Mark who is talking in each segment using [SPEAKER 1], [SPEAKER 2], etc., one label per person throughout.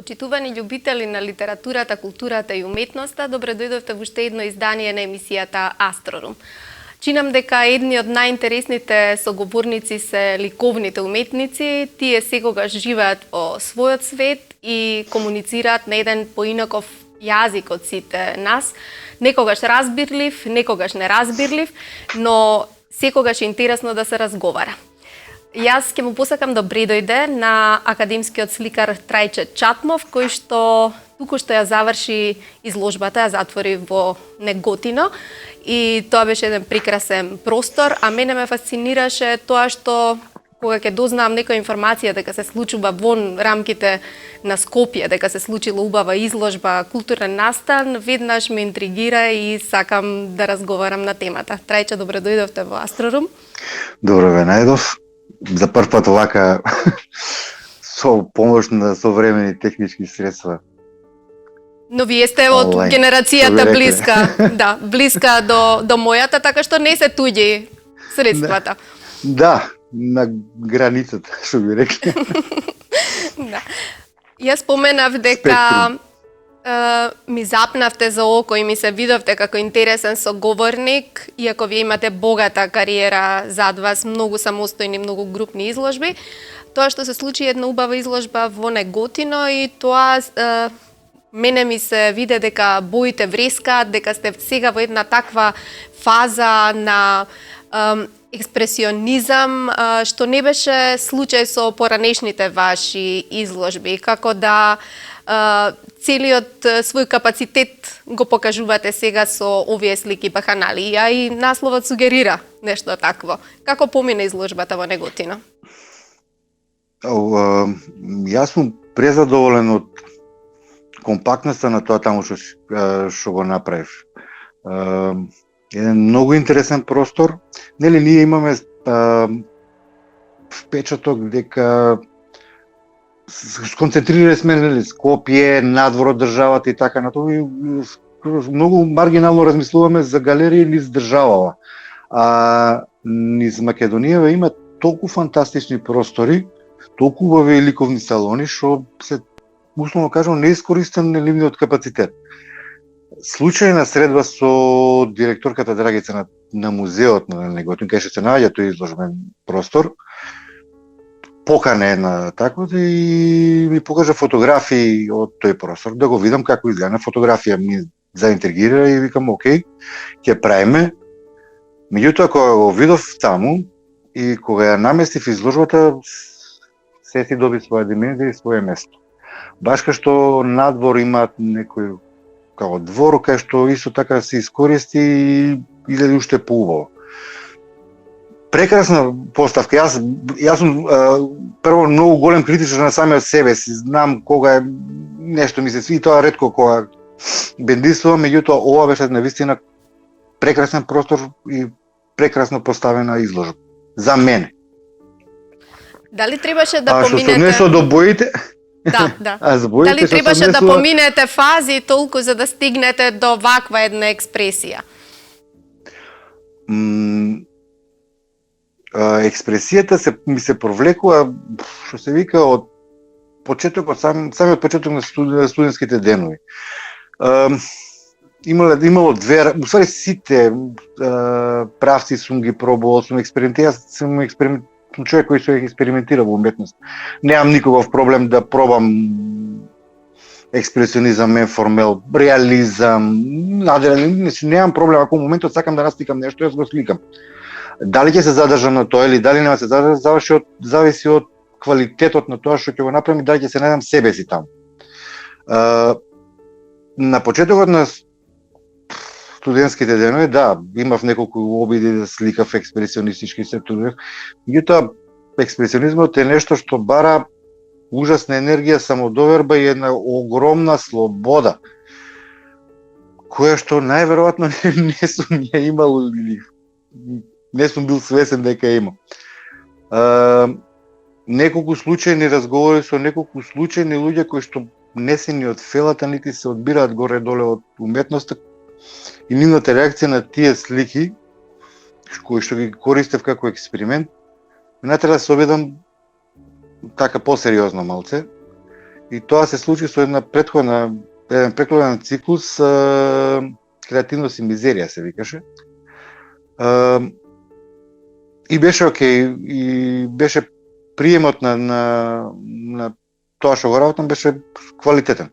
[SPEAKER 1] Почитувани љубители на литературата, културата и уметноста, добре дојдовте во уште едно издание на емисијата Астрорум. Чинам дека едни од најинтересните соговорници се ликовните уметници. Тие секогаш живеат во својот свет и комуницираат на еден поинаков јазик од сите нас. Некогаш разбирлив, некогаш неразбирлив, но секогаш е интересно да се разговара. Јас ќе му посакам добре дојде на академскиот сликар Трајче Чатмов, кој што туку што ја заврши изложбата, ја затвори во Неготино и тоа беше еден прекрасен простор, а мене ме фасцинираше тоа што кога ќе дознаам некоја информација дека се случува вон рамките на Скопје, дека се случила убава изложба, културен настан, веднаш ме интригира и сакам да разговарам на темата. Трајче, добре дојдовте во Астрорум.
[SPEAKER 2] Добро ве најдов. За прв пат овака со помош на современи технички средства.
[SPEAKER 1] Но вие сте од генерацијата блиска, да, блиска до мојата, така што не се туѓи средствата.
[SPEAKER 2] Да, на границата, што би рекли.
[SPEAKER 1] Да. Јас споменав дека ми запнавте за око и ми се видовте како интересен соговорник, иако вие имате богата кариера зад вас, многу самостојни, многу групни изложби. Тоа што се случи една убава изложба во Неготино и тоа мене ми се виде дека боите врескаат, дека сте сега во една таква фаза на експресионизам, што не беше случај со поранешните ваши изложби, како да целиот свој капацитет го покажувате сега со овие слики баханали, а и насловот сугерира нешто такво. Како помина изложбата во Неготино?
[SPEAKER 2] Јас сум презадоволен од компактноста на тоа таму што го направив. Еден многу интересен простор. Нели ние имаме впечаток дека сконцентрирали сме Скопје, надвор од државата и така натаму. Многу маргинално размислуваме за галерии низ државава. А низ Македонија има толку фантастични простори, толку убави ликовни салони што се условно кажам неискористен нивниот капацитет. Случајна средба со директорката Драгица на музеот на Неготин, кај што се наоѓа тој изложбен простор, покана една таквото и ми покажа фотографии од тој простор, да го видам како изгледа. Фотографија ми заинтригира и викам, окей, ќе правиме. Меѓутоа, кога го видов таму и кога ја наместив изложбата, се си доби своја димензија и своје место. Баш кај што надвор имаат некој како двор, кај што исто така се искористи и изгледа уште поубаво. Прекрасна поставка. Јас сум прво многу голем критичар на самиот себе си. Знам кога нешто ми се сви, тоа ретко кога бендисувам, меѓутоа ова беше навистина прекрасен простор и прекрасно поставена изложба за мене.
[SPEAKER 1] Дали требаше да поминете?
[SPEAKER 2] Што се однесува до боите?
[SPEAKER 1] Да. Дали требаше да поминете фази толку за да стигнете до ваква една експресија?
[SPEAKER 2] Експресијата ми се провлекува, што се вика, од почетокот, самиот почеток на студентските денови. Имало две, усвари сите правци сум ги пробувал, сум човек кој се експериментира во уметност. Немам никогов проблем да пробам експресионизам, формел, реализам, адреналин, немам проблем, ако моментот сакам да насликам нешто, јас го сликам. Дали ќе се задржам на тоа или дали нема се задржам, зависи од квалитетот на тоа што ќе го направам и дали ќе се најдам себе си таму. На почетокот на студентските денови, да, имав неколку обиди да сликав експресионистички се трудев. Меѓутоа, експресионизмот е нешто што бара ужасна енергија, самодоверба и една огромна слобода, која што најверојатно не сум ја имал или не сум бил свесен дека има. Неколку случајни разговори со неколку случајни луѓе кои што не се ни од фелата, нити се одбираат горе-доле од уметноста, и нивната реакција на тие слики, кои што ги користев како експеримент, ме натера да се обидам така посериозно малце. И тоа се случи со еден претходен циклус, креативност и мизерија се викаше. И беше окей, и беше приемот на тоа што го работам беше квалитетен.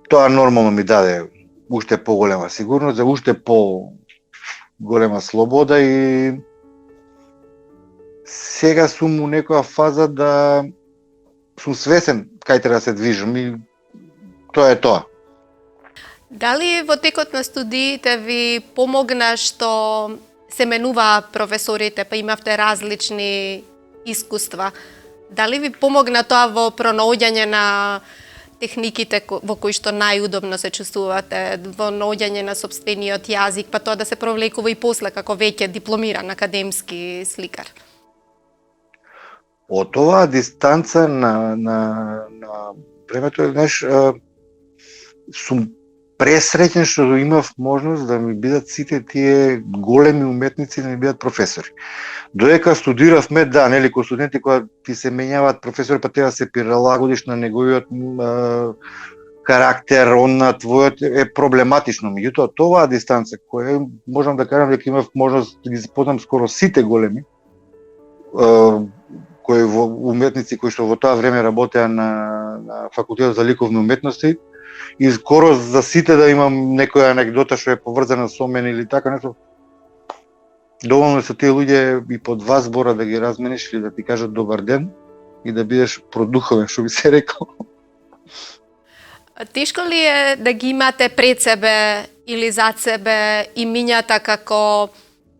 [SPEAKER 2] Тоа нормално ми даде уште поголема сигурност, за уште по-голема слобода и сега сум у некоја фаза да сум свесен кај треба да се движам и тоа е тоа.
[SPEAKER 1] Дали во текот на студиите ви помогна што се менуваа професорите, па имавте различни искуства? Дали ви помогна тоа во пронаоѓање на техниките во кои што најудобно се чувствувате, во наоѓање на сопствениот јазик, па тоа да се провлекува и после како веќе дипломиран академски сликар?
[SPEAKER 2] Од оваа дистанца на времето, знаеш, сум пресреќен што имав можност да ми бидат сите тие големи уметници да ми бидат професори. Додека студиравме, да, нели, кои студенти кога ти се менјаваат професори, па треба да се прилагодиш на неговиот карактер, он на твојот е проблематично. Меѓутоа, оваа дистанца која можам да кажам дека имав можност да ги запознам скоро сите големи кои уметници кои што во тоа време работеа на факултетот за ликовни уметности, и скоро за сите да имам некоја анекдота што е поврзана со мене или така нешто. Доволно со тие луѓе и по 2 збора да ги размениш или да ти кажат добар ден и да бидеш продуховен, што би се рекол.
[SPEAKER 1] Тешко ли е да ги имате пред себе или зад себе имињата како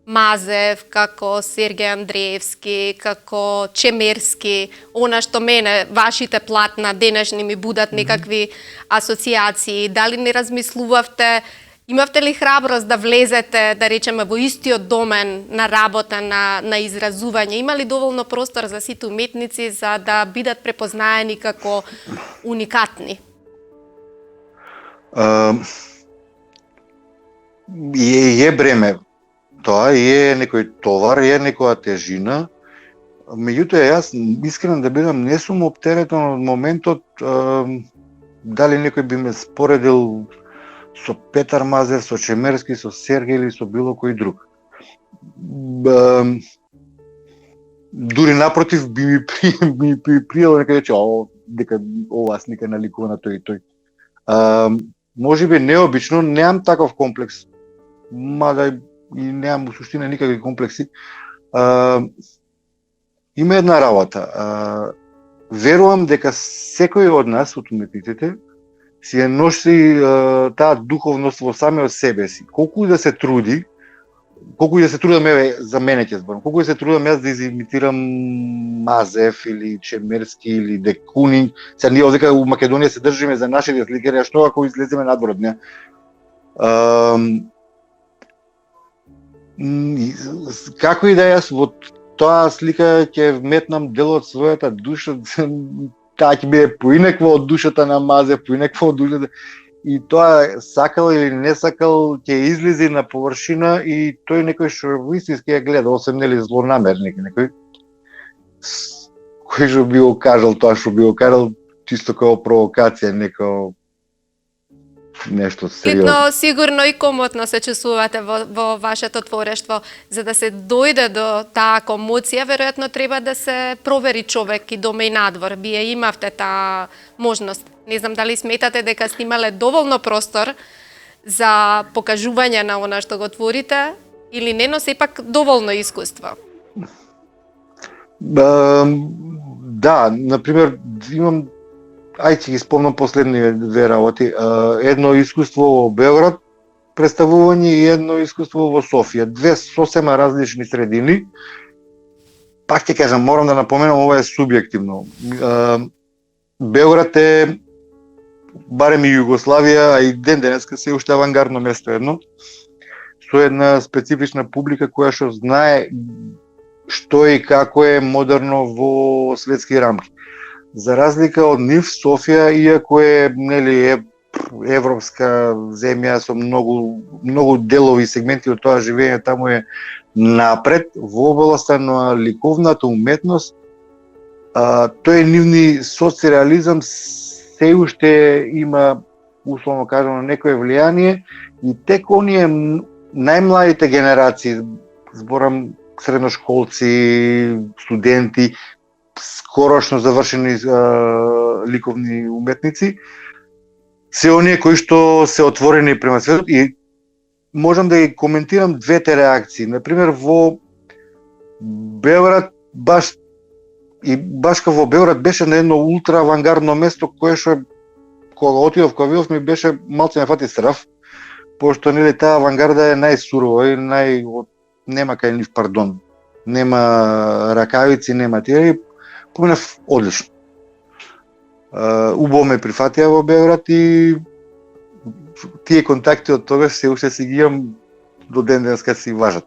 [SPEAKER 1] Мазев, како Сергеј Андреевски, како Чемерски, она што мене, вашите платна денешни ми будат некакви асоциации? Дали не размислувавте, имавте ли храброст да влезете, да речеме, во истиот домен на работа, на изразување? Има ли доволно простор за сите уметници за да бидат препознаени како уникатни?
[SPEAKER 2] Е бреме тоа, е некој товар, е некоја тежина. Меѓутоа, јас искрено да бидам, не сум оптеретен од моментот дали некој би ме споредил со Петар Мазев, со Чемерски, со Сергеј или со било кој друг. Дури напротив би ми пријело некој рече, дека ова слика наликува на тој и тој. Можеби необично, немам таков комплекс, мада и немам у суштина никакви комплекси. Има една работа. Верувам дека секој од нас, од уметниците, си ја носи таа духовност во самиот себе си. Колку и да се труди, колку и да се трудам, за мене ќе зборам, колку и да се трудам јас да изимитирам Мазев или Чемерски или Де Кунинг, сега ние овдека у Македонија се држиме за нашите сликари, а што ако излеземе надвор од неа? Како и да јас во тоа слика ќе вметнам дел од својата душа, таа ќе биде поинаква од душата на Мазев, поинаква од душата, и тоа сакал или не сакал ќе излезе на површина и тој некој што вистински ја гледа, освен нели злонамерник некој кој што би го кажал тоа што би го кажал чисто како провокација, некао нешто сериозно.
[SPEAKER 1] Литно, сигурно и комотно се чувствувате во вашето творештво. За да се дојде до таа комоција, веројатно треба да се провери човек и дома и надвор. Вие имавте таа можност. Не знам дали сметате дека сте имале доволно простор за покажување на она што го творите, или не, но сепак доволно искуство.
[SPEAKER 2] Да, например, имам, ќе ги спомнам последни две работи. Едно искуство во Белград, представување, и едно искуство во Софија. Две сосема различни средини. Пак ќе кажам, морам да напоменам, ова е субјективно. Белград е, барем и Југославија, а и ден денеска се уште авангардно место едно, со една специфична публика која што знае што и како е модерно во светски рамки. За разлика од нив, Софија, иако е, нели, европска земја со многу делови и сегменти од тоа живење, таму е напред во областа на ликовната уметност. Тој нивни соцреализам се уште има, условно кажано, некое влијание, и тек оние најмладите генерации, зборам средношколци, студенти, скорошно завршени ликовни уметници, се оние кои што се отворени према светот, и можам да ги коментирам двете реакции. Например, во Белград, баш во Белград беше на едно ултра авангардно место кое што кога отидов, кога видов, ми беше малце ме фати страв, пошто нели таа авангарда е најсурова и нема кај нив пардон. Нема ракавици, нема тие. Поминав одлично. Убаво ме прифатија во Белград и тие контакти од тогаш се уште си ги имам до ден денеска, си важат.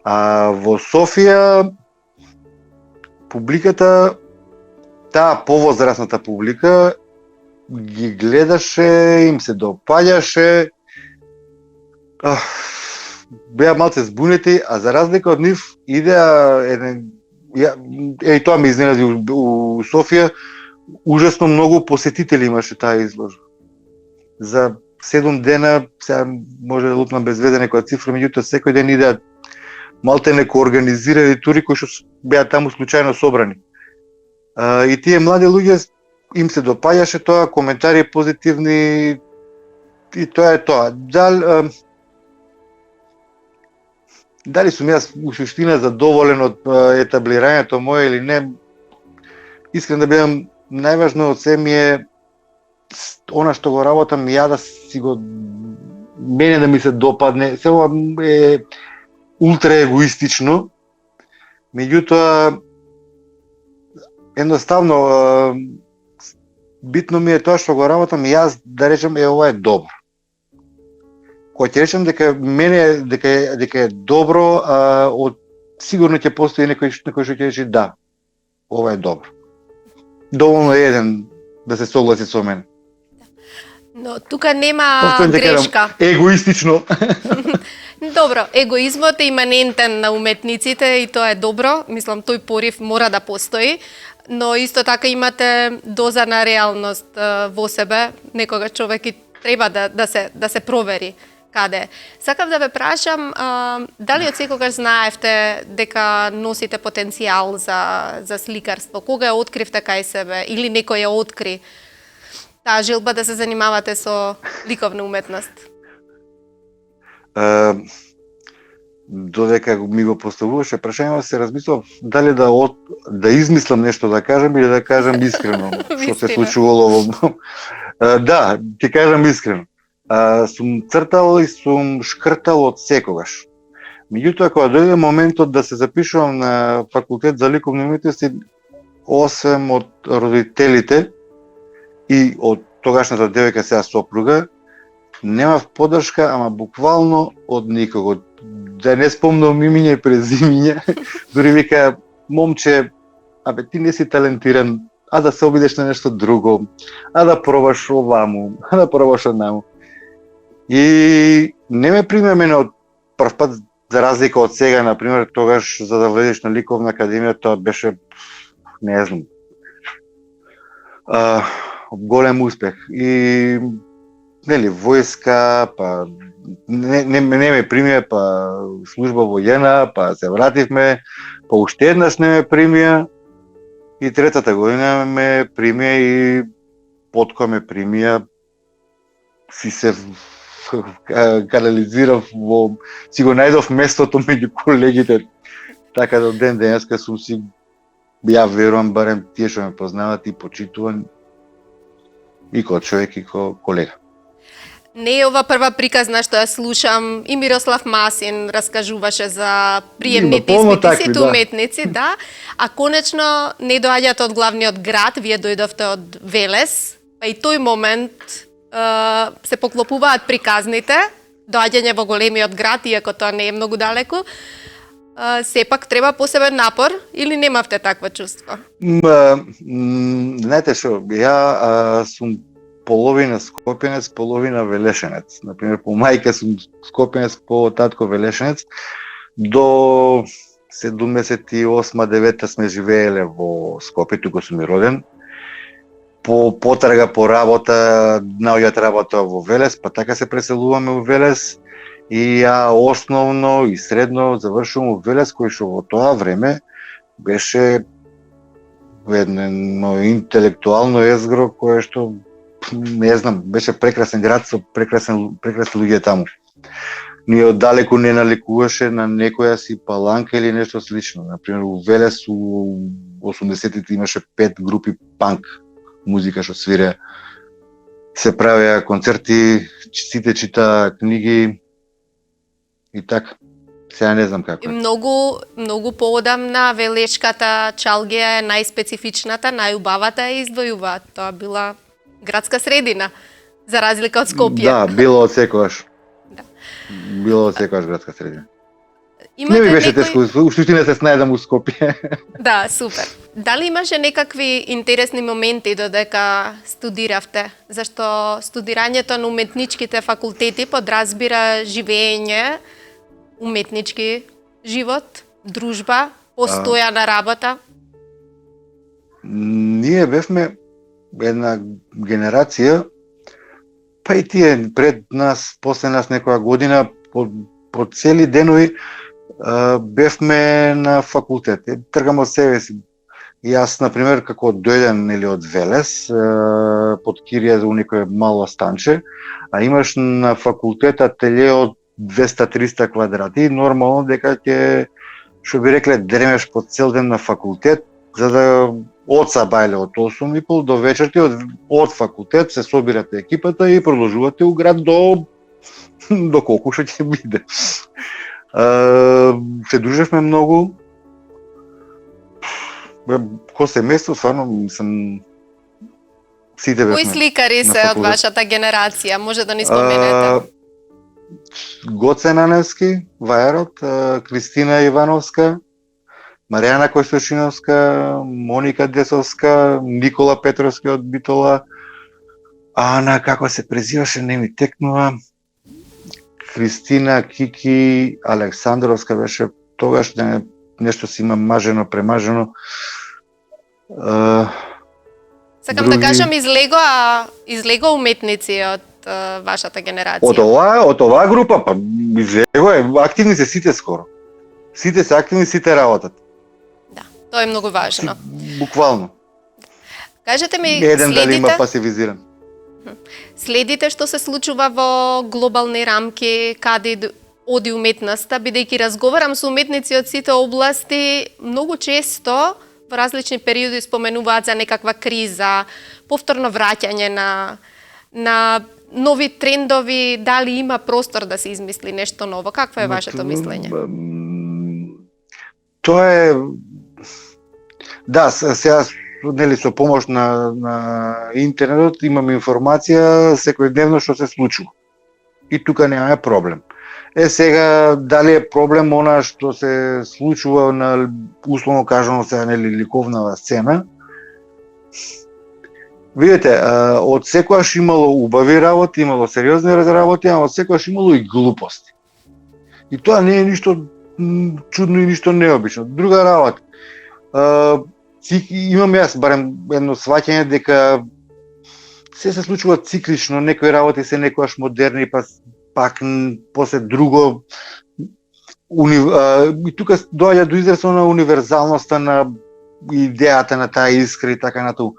[SPEAKER 2] А во Софија публиката, таа повозрасната публика ги гледаше, им се допаѓаше, беа малце збунети, а за разлика од нив идеа и тоа ме изненади у Софија, ужасно многу посетители имаше таа изложба. За 7 дена, сега може да лупнам без везе некоја цифра, меѓутоа секој ден идеа малте неко организирани тури кои што беа таму случајно собрани. И тие млади луѓе им се допаѓаше тоа, коментари позитивни, и тоа е тоа. Дали сум јас у суштина задоволен од етаблирањето мое или не, искрен да бидам, најважно од се ми е она што го работам, ја да си го, мене да ми се допадне. Се ова е ултра егоистично, меѓутоа едноставно битно ми е тоа што го работам, јас да речем ова е добро. Кога ќе речем дека е добро, сигурно ќе постои некој што ќе рече да, ова е добро. Доволно е еден да се согласи со мене.
[SPEAKER 1] Но тука нема грешка.
[SPEAKER 2] Егоистично.
[SPEAKER 1] Добро, егоизмот е иманентен на уметниците и тоа е добро. Мислам, тој порив мора да постои, но исто така имате доза на реалност во себе. Некога човек и треба да се провери каде. Сакав да ве прашам, дали од секогаш знаевте дека носите потенцијал за сликарство? Кога ја откривте кај себе или некој ја откри таа желба да се занимавате со ликовна уметност?
[SPEAKER 2] Додека ми го поставуваше прашањето, се размислував дали да измислам нешто да кажам или да кажам искрено што се случувало во... Да, ти кажам искрено. Сум цртал и сум шкртал од секогаш. Меѓутоа, кога дојде моментот да се запишувам на факултет за ликовни уметности, освен од родителите и од тогашната девојка, сега сопруга, немав поддршка, ама буквално од никого. Да не спомнам имиња и презимиња, дури вика, момче, абе ти не си талентиран, а да се обидеш на нешто друго, а да пробаш оваму, а да пробаш онаму. И не ме приме мене од прв пат, за разлика од сега, например, тогаш за да влезеш на ликовна академија, тоа беше, не знам, голем успех. И нели, војска, па не ме примија, па служба војена, па се вративме, па уште еднаш не ме примија и третата година ме примија и потко ме примија, си се канализирав си го најдов местото меѓу колегите, така до ден денеска сум си, ја верувам, барем тие што ме познават и почитуван и ко човек и ко колега.
[SPEAKER 1] Не е ова прва приказна што ја слушам, и Мирослав Масин раскажуваше за приемните испити, сите уметници, да, а конечно не доаѓате од главниот град, вие дојдовте од Велес, па и тој момент се поклопуваат приказните, доаѓање во големиот град, иако тоа не е многу далеку, сепак треба посебен напор или немавте такво чувство?
[SPEAKER 2] Знаете што, ја сум половина скопјанец, половина велешенец. Например, по мајка сум скопјанец, по татко велешенец. До 78-9 сме живееле во Скопје, тука сум и роден. По потрага, по работа, наоѓаат работа во Велес, па така се преселуваме во Велес. И ја основно и средно завршувам во Велес, кој што во тоа време беше едно интелектуално езгро кое што не знам, беше прекрасен град со прекрасни луѓе таму. Ни оддалеку не наликуваше на некоја си паланка или нешто слично. Например, во Велес у 80-тите имаше 5 групи панк музика што свиреа. Се правеа концерти, сите читаа книги и така. Сега не знам како.
[SPEAKER 1] Многу поодамна велешката чалгија е најспецифичната, најубавата и издвојуваат. Тоа била градска средина, за разлика од Скопје.
[SPEAKER 2] Да, било од секогаш.
[SPEAKER 1] Да.
[SPEAKER 2] Било од секогаш градска средина.
[SPEAKER 1] Имате
[SPEAKER 2] не ми беше тешко, уштина се снајдам у Скопје.
[SPEAKER 1] Да, супер. Дали имаше некакви интересни моменти додека студиравте? Зашто студирањето на уметничките факултети подразбира живење, уметнички живот, дружба, постојана работа?
[SPEAKER 2] Ние бевме една генерација, па и тие пред нас, после нас некоја година, по цели денови бевме на факултет. Тргам од себе си. Јас, например, како дојден или од Велес, под кирија за некој мало станче, а имаш на факултет ателје од 200-300 квадрати, нормално дека ќе, што би рекле, дремеш по цел ден на факултет, за да од сабајле од 8:30 до вечерти од факултет се собирате екипата и продолжувате у град до колку што ќе биде. Се дружевме многу. Ко семејство, стварно, сите бевме.
[SPEAKER 1] Кои сликари се од вашата генерација? Може да ни споменете?
[SPEAKER 2] Гоце Наневски, Вајарот, Кристина Ивановска, Маријана Којсошиновска, Моника Десовска, Никола Петровски од Битола, Ана, како се презиваше, не ми текнува, Кристина, Кики, Александровска беше тогаш, нешто си има мажено, премажено.
[SPEAKER 1] Сакам да кажам, излего уметници од вашата генерација.
[SPEAKER 2] Од оваа група, па излего активни се сите скоро. Сите се активни, сите работат.
[SPEAKER 1] Да, тоа е многу важно.
[SPEAKER 2] Буквално.
[SPEAKER 1] Кажете ми,
[SPEAKER 2] еден дали има пасивизиран.
[SPEAKER 1] Следите што се случува во глобални рамки, каде оди уметноста, бидејќи разговарам со уметници од сите области, многу често во различни периоди споменуваат за некаква криза, повторно враќање на нови трендови, дали има простор да се измисли нешто ново? Какво е вашето мислење?
[SPEAKER 2] Тоа е... Да, сега нели со помош на интернетот имаме информација секојдневно што се случува. И тука немаме проблем. Сега дали е проблем она што се случува на условно кажано сега нели ликовнава сцена? Видите, од секојаш имало убави работи, имало сериозни работи, а од секојаш имало и глупости. И тоа не е ништо чудно и ништо необично. Друга работа. Имам јас барем едно сваќање дека се случува циклично, некои работи се некогаш модерни, па пак после друго. И тука доаѓа до израз на универзалноста на идејата на таа искра и така натаму.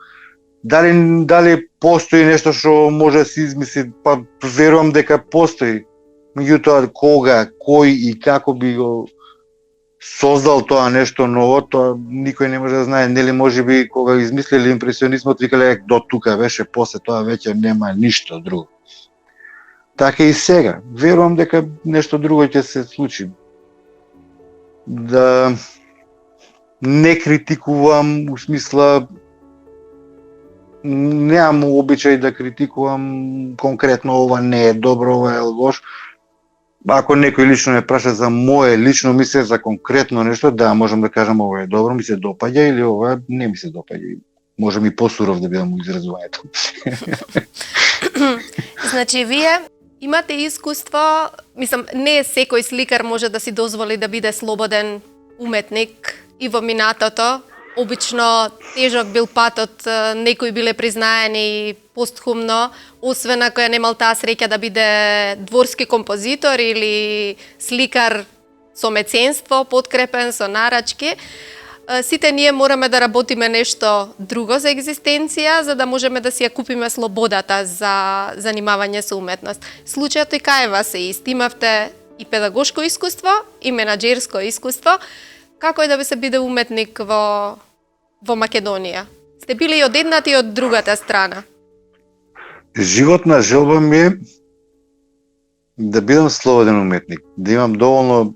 [SPEAKER 2] Дали постои нешто што може да се измисли, па верувам дека постои. Меѓутоа кога, кој и како би го создал тоа нешто ново, тоа никој не може да знае. Нели можеби кога измислили импресионизмот викале до тука беше, после тоа веќе нема ништо друго. Така и сега. Верувам дека нешто друго ќе се случи. Да не критикувам, у смисла немам обичај да критикувам конкретно ова не е добро, ова е лош. Ако некој лично ме праша за мое лично мислење за конкретно нешто, да, можам да кажам ова е добро, ми се допаѓа или ова не ми се допаѓа. Можем и посуров да бидам у изразувањето.
[SPEAKER 1] Значи, вие имате искуство, мислам, не секој сликар може да си дозволи да биде слободен уметник и во минатото. Обично тежок бил патот, некои биле признаени постхумно, освен ако ја немал таа среќа да биде дворски композитор или сликар со меценство, подкрепен со нарачки. Сите ние мораме да работиме нешто друго за екзистенција, за да можеме да си ја купиме слободата за занимавање со уметност. Случајот и кај вас се ист. Имавте и педагошко искуство, и менаџерско искуство. Како е да би се биде уметник во Македонија? Сте били и од едната и од другата страна.
[SPEAKER 2] Животна желба ми е да бидам слободен уметник, да имам доволно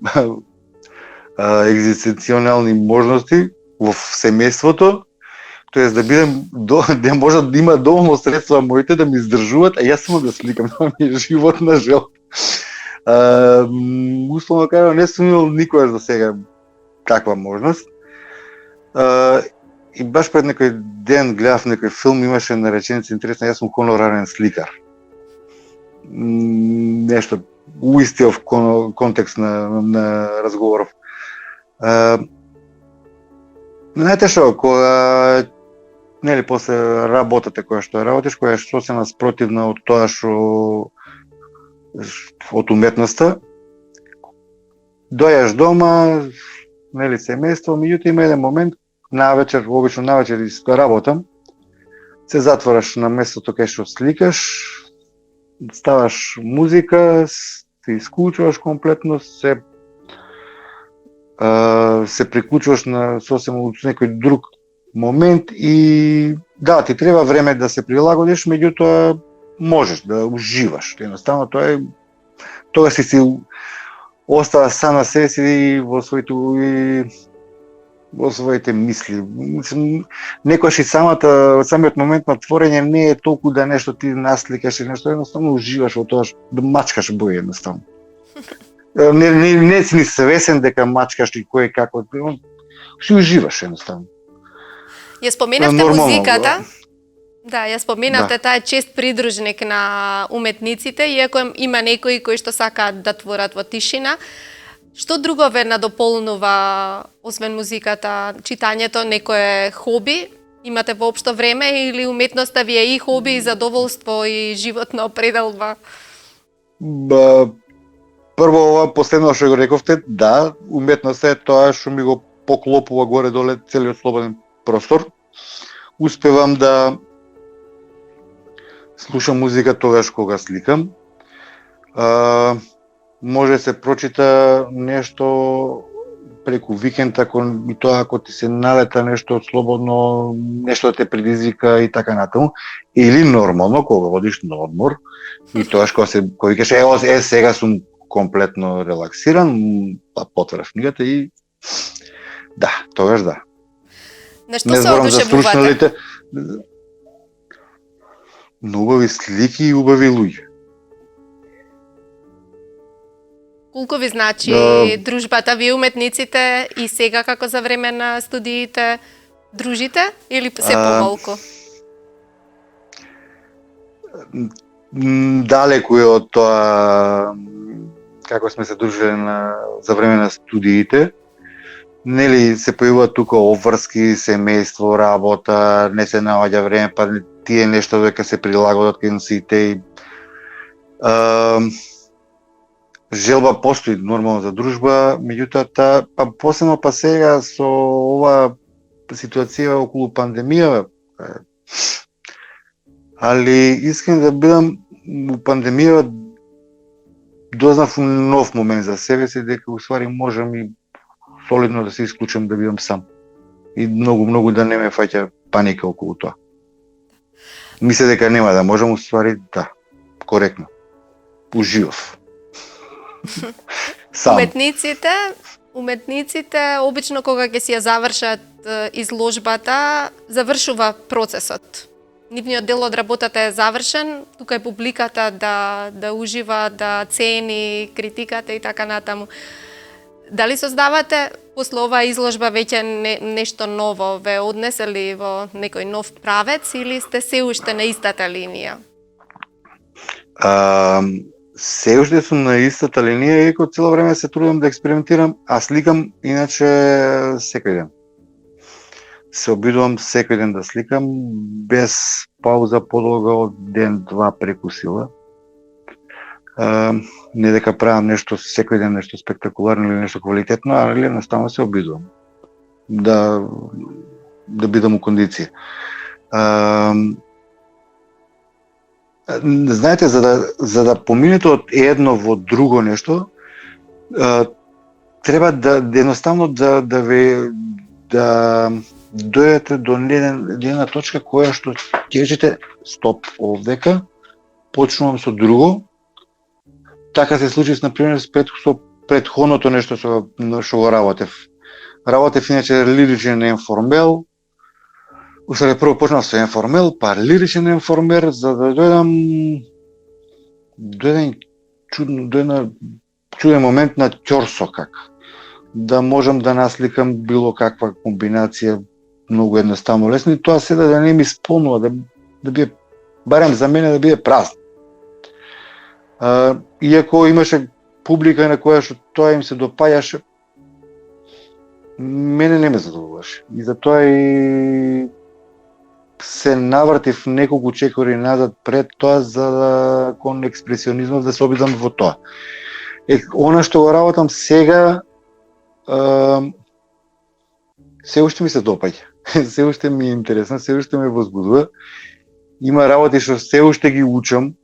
[SPEAKER 2] екзистенционални можности во семејството, тоест да бидам да може да има доволно средства моите да ми издржуваат, а јас само да сликам, тоа ми е животна желба. Условно кажано, не сум имал никогаш до сега таква можност. И баш пред некој ден гледав некој филм, имаше нареченица интересна, јас сум хонорарен сликар. Нешто у истиот контекст на разговоров. Знаете што, кога нели после работата која што работиш, која е сосема спротивна од тоа што од уметноста, дојаш дома, нели семејство, меѓутоа има еден момент навечер, обично навечер исто работам, се затвораш на местото кај што сликаш, ставаш музика, се исклучуваш комплетно, се приклучуваш на сосема некој друг момент и да, ти треба време да се прилагодиш, меѓутоа можеш да уживаш. Едноставно тоа е тогаш си остава сам на себе си во своите мисли. Некојаш и самиот момент на творење не е толку да нешто ти насликаш или нешто, едноставно уживаш во тоа, да мачкаш бои едноставно. Не си ни свесен дека мачкаш и кој како, си уживаш едноставно.
[SPEAKER 1] Ја споменавте музиката. Да, ја споменавте, таа е чест придружник на уметниците, иако има некои кои што сакаат да творат во тишина. Што друго ве надополнува, освен музиката, читањето, некое хоби? Имате воопшто време или уметноста ви е и хоби, и задоволство, и животна определба?
[SPEAKER 2] Прво, ова последно што го рековте, да, уметноста е тоа што ми го поклопува горе-доле целиот слободен простор. Успевам да слушам музика тогаш кога сликам. Може да се прочита нешто преку викенд, и тоа ако ти се налета нешто слободно, нешто да те предизвика и така натаму. Или нормално, кога водиш на одмор, и тогаш кога викаш, сега сум комплетно релаксиран, па потвараш книгата и да, тогаш да.
[SPEAKER 1] На што се одушевувате?
[SPEAKER 2] На убави слики и убави луѓе.
[SPEAKER 1] Колку ви значи дружбата ви уметниците и сега како за време на студиите дружите или се помалку?
[SPEAKER 2] Далеку е од тоа како сме се дружили за време на студиите. Нели се појавуваат тука обврски, семејство, работа, не се наоѓа време, па тие нешта дека се прилагодат кај сите. Желба постои нормално за дружба, меѓутоа посебно сега со ова ситуација околу пандемија, али искрен да бидам, у пандемија дознав нов момент за себе си, дека уствари можам и солидно да се исклучам да бидам сам. И многу да не ме фаќа паника околу тоа. Мисля дека нема да можам, уствари да, коректно. Уживав. Сам.
[SPEAKER 1] Уметниците обично кога ќе си ја завршат изложбата, завршува процесот. Нивниот дел од работата е завршен, тука е публиката да ужива, да цени критиката и така натаму. Дали создавате после оваа изложба веќе нешто ново, ве однесели во некој нов правец или сте се уште на истата линија?
[SPEAKER 2] Се уште сум на истата линија, иако цело време се трудам да експериментирам, а сликам иначе секој ден. Се обидувам секој ден да сликам, без пауза подолга од ден-два преку сила. Не дека правам нешто секој ден, нешто спектакуларно или нешто квалитетно, али едноставно се обидувам да бидам у кондиција. Знаете, за да поминете од едно во друго нешто, треба да едноставно да дојдете до една точка која што ќе кажете стоп овдека, почнувам со друго. Така се случи например со претходното нешто што го работев. Работев иначе лиричен енформел. Усаре прво почнав со енформел, па лиричен енформер, за да дојдам до еден чуден момент на ќорсокак. Да можам да насликам било каква комбинација многу едноставно лесно и тоа седа да не ми исполнува, да биде, барем за мене да биде празно. Иако имаше публика на која што тоа им се допаѓаше, мене не ме задоволуваше. И затоа и се навртив неколку чекори назад пред тоа за кон експресионизмот да се обидам во тоа. Она што го работам сега се уште ми се допаѓа. Се уште ми е интересно, се уште ме возбудува. Има работи што се уште ги учам.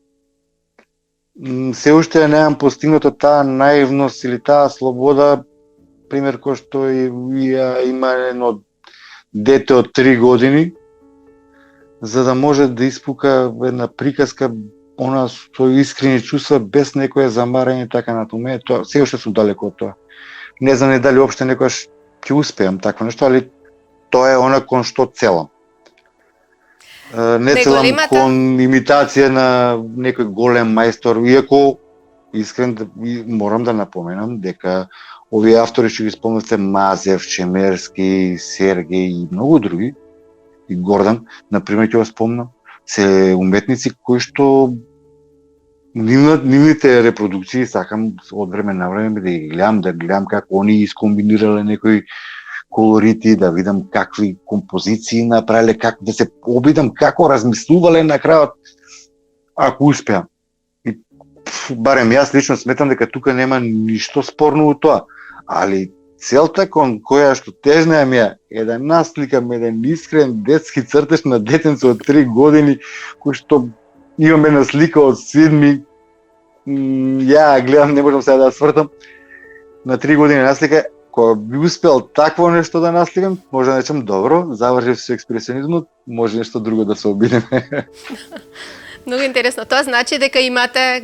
[SPEAKER 2] Се уште немам постигнато таа наивност или таа слобода, пример кој што има едно дете од 3 години, за да може да испука една приказка, она со искрени чувства, без некое замарање, така натаму. Тоа се уште сум далеко од тоа. Не знам дали опште некојаш ќе успеам такво нешто, али тоа е она кон што целам. Не целам кон имитација на некој голем мајстор, иако искрен морам да напоменам дека овие автори што ги спомнавте, Мазев, Чемерски, Сергеј и многу други, и Гордан, например, ќе го спомнам, се уметници кои што нивните репродукции сакам од време на време да ги гледам како они искомбинирале некои колорити, да видам какви композиции направиле, как да се обидам како размислувале на крајот, ако успеам. И барем јас лично сметам дека тука нема ништо спорно во тоа, али целта кон која што тежна ми е да насликам еден искрен детски цртеж на детенце од 3 години, кој што имам една слика од син ми, ја гледам, не можам сега да свртам, на 3 години наслика. Кога би успел такво нешто да насликам, може да речем добро, завршив со експресионизмот, може нешто друго да се обидеме.
[SPEAKER 1] Многу интересно. Тоа значи дека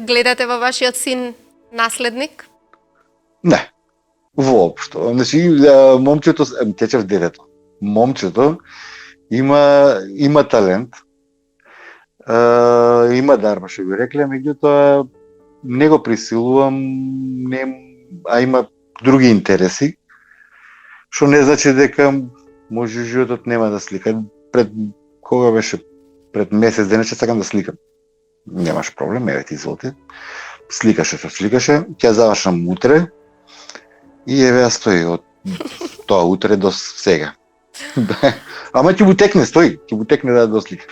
[SPEAKER 1] гледате во вашиот син наследник?
[SPEAKER 2] Не, воопшто. Значи, момчето, течев детето. Момчето има талент, има дарба, што би рекле, меѓутоа не го присилувам, а има други интереси, што не значи дека може животот нема да слика. Кога беше пред месец денес сакам да сликам. Немаш проблем, еве ти изволите. Сликаше, ќе завршам утре и еве ја стои од тоа утре до сега. Да. Ама ќе му текне, стои, ќе му текне да дослика.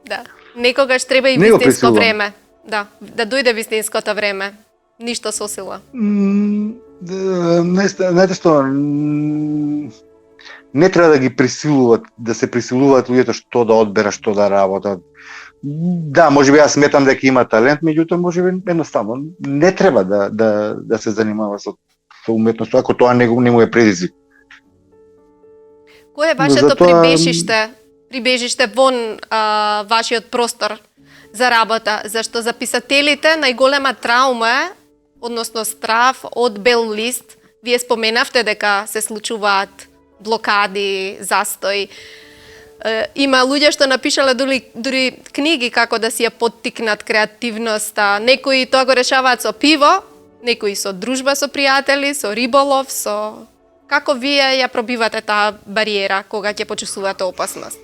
[SPEAKER 1] Да. Некогаш треба и
[SPEAKER 2] Не го
[SPEAKER 1] вистинско
[SPEAKER 2] пресилувам.
[SPEAKER 1] време. Да дојде вистинското време. Ништо со сила.
[SPEAKER 2] Знаете што, не треба да ги присилуваат, да се присилуваат луѓето што да одберат, што да работат. Да, можеби јас сметам дека има талент, меѓутоа можеби едноставно не треба да се занимава со уметност ако тоа не му е предизвик.
[SPEAKER 1] Кој е вашето прибежиште вон вашиот простор за работа? Зашто за писателите најголема траума е, односно страв од бел лист. Вие споменавте дека се случуваат блокади, застои. Има луѓе што напишале дури книги како да си ја поттикнат креативноста. Некои тоа го решаваат со пиво, некои со дружба со пријатели, со риболов, со... Како вие ја пробивате таа бариера кога ќе почувствувате опасност?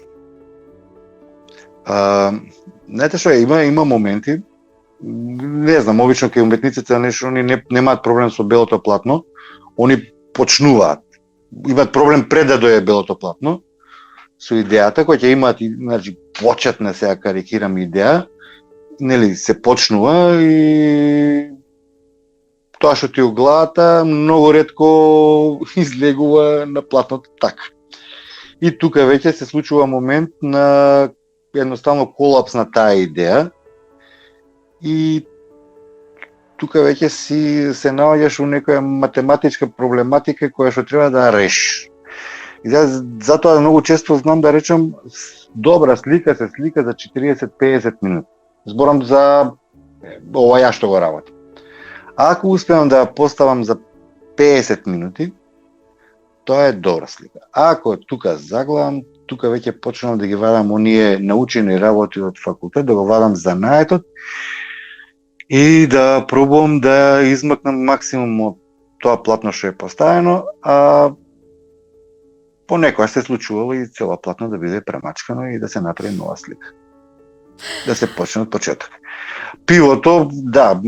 [SPEAKER 2] Знаете што, има моменти, не знам, обично кај уметниците нешто они немаат проблем со белото платно, они почнуваат. Имаат проблем пред да дојде белото платно, со идејата која ќе имаат, значи, почетна, сега карикирам идеја, нели, се почнува и тоа што ти у главата многу ретко излегува на платното така. И тука веќе се случува момент на едноставно колапс на таа идеја и тука веќе се наоѓаш у некоја математичка проблематика која што треба да решиш. И затоа многу често знам да речам добра слика се слика за 40-50 минути. Зборам за ова ја што го работам. Ако успеам да ја поставам за 50 минути, тоа е добра слика. Ако тука заглавам, тука веќе почнам да ги вадам оние научени работи од факултет, да го вадам занаетот и да пробувам да измакнам максимум од тоа платно што е поставено, а понекогаш се случувало и цела платно да биде премачкано и да се направи нова слика. Да се почне од почеток. Пивото, да,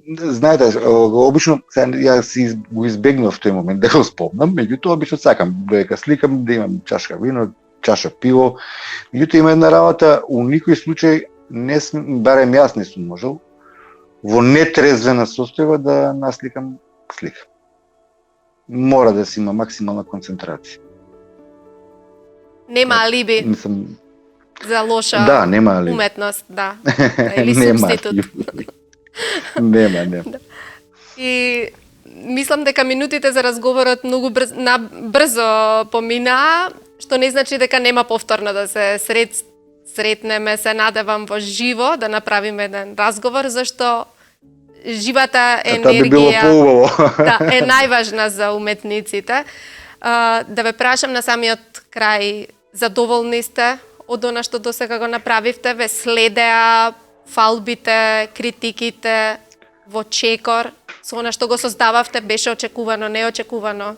[SPEAKER 2] знаете, обично јас го избегнав тој момент да го спомнам, меѓутоа обично сакам додека сликам да имам чашка вино, чаша пиво. Меѓутоа има една работа, у никој случај барем јас не сум можел во нетрезвена состојба да насликам слика. Мора да си има максимална концентрација.
[SPEAKER 1] Нема алиби за лоша уметност, да. Или субститут.
[SPEAKER 2] Нема.
[SPEAKER 1] И мислам дека минутите за разговорот многу брзо поминаа, што не значи дека нема повторно да се сретнеме, се надевам во живо да направиме еден разговор, зашто живата енергија е најважна за уметниците. Да ве прашам на самиот крај, задоволни сте од она што досега го направивте? Ве следеа фалбите, критиките во чекор? Со она што го создававте беше очекувано, неочекувано?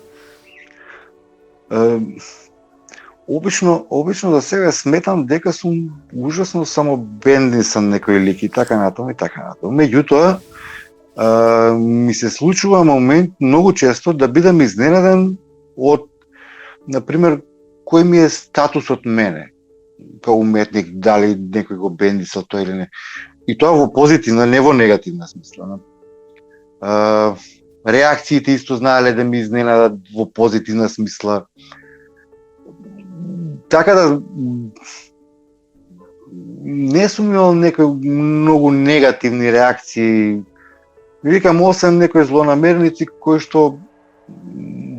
[SPEAKER 2] Обично за себе сметам дека сум ужасно самобендисен некој лик и така натаму. Меѓутоа, ми се случува момент многу често да бидам изненаден од, например, кој ми е статусот мене као уметник, дали некој го бендисал тоа или не. И тоа во позитивна, не во негативна смисла. Реакциите исто знаеле да ми изненадат во позитивна смисла. Така да не сум имал некои многу негативни реакции. Викам, осем некои злонамерници кои што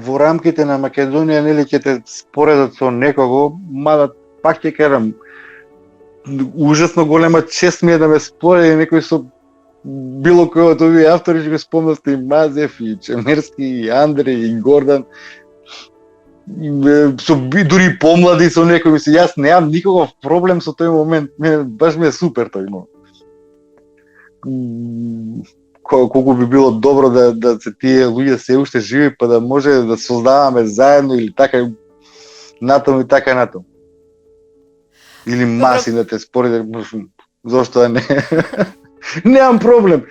[SPEAKER 2] во рамките на Македонија нели ќе те споредат со некого, мада пак ќе кажам, ужасно голема чест ми е да ме спореди некој со било кој од овие автори, што го спомнавте и Мазев, и Чемерски, и Андреј, и Гордан. Со дури помлади со некој, мисли, јас немам никогов проблем со тој момент, баш ми е супер тој момент. Колку би било добро да се тие луѓе се уште живи, па да може да создаваме заедно или така натаму и така натаму. Или маси да те спореди, зошто да не? Немам проблем.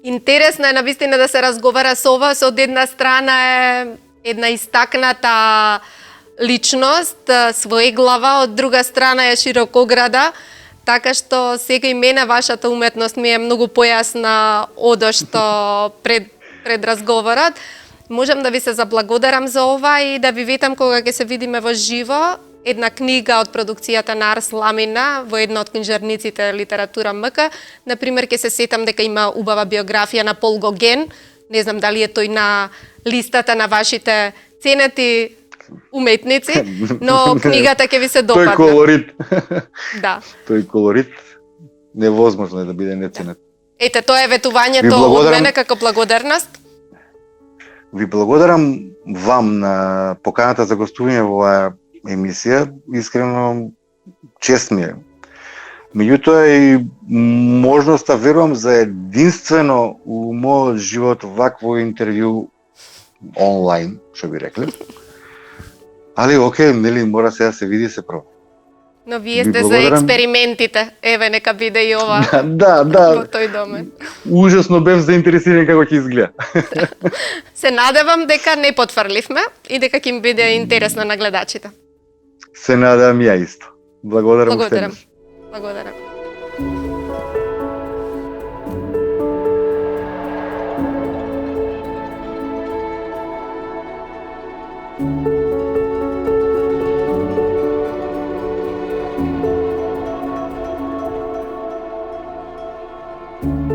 [SPEAKER 1] Интересно е навистина да се разговара со вас, од една страна е една истакната личност, своеглава, од друга страна е широкограда, така што сега и мене вашата уметност ми е многу појасна одошто пред разговорот. Можам да ви се заблагодарам за ова и да ви ветам кога ќе се видиме во живо, една книга од продукцијата на Арс Ламина во една од книжарниците Литература МК. Например, ќе се сетам дека има убава биографија на Пол Гоген. Не знам дали е тој на листата на вашите ценети уметници, но книгата ќе ви се допадне.
[SPEAKER 2] Тој колорит.
[SPEAKER 1] Да.
[SPEAKER 2] Тој колорит невозможно е да биде неценет.
[SPEAKER 1] Ете, тоа е ветувањето од мене како благодарност.
[SPEAKER 2] Ви благодарам вам на поканата за гостување во оваа емисија. Искрено чест ми е. Меѓутоа и можноста, верувам, за единствено у мојот живот вакво интервју онлайн, што би рекле. Али окей, нели, мора сега се види се проба.
[SPEAKER 1] Но вие сте за експериментите. Еве, нека биде и ова
[SPEAKER 2] да.
[SPEAKER 1] во тој домен.
[SPEAKER 2] Ужасно бев заинтересиран како ќе изгледа.
[SPEAKER 1] Се надевам дека не потврливме и дека ќе им биде интересно на гледачите.
[SPEAKER 2] Се надевам ја исто. Благодарам.
[SPEAKER 1] Благодарам. Thank you.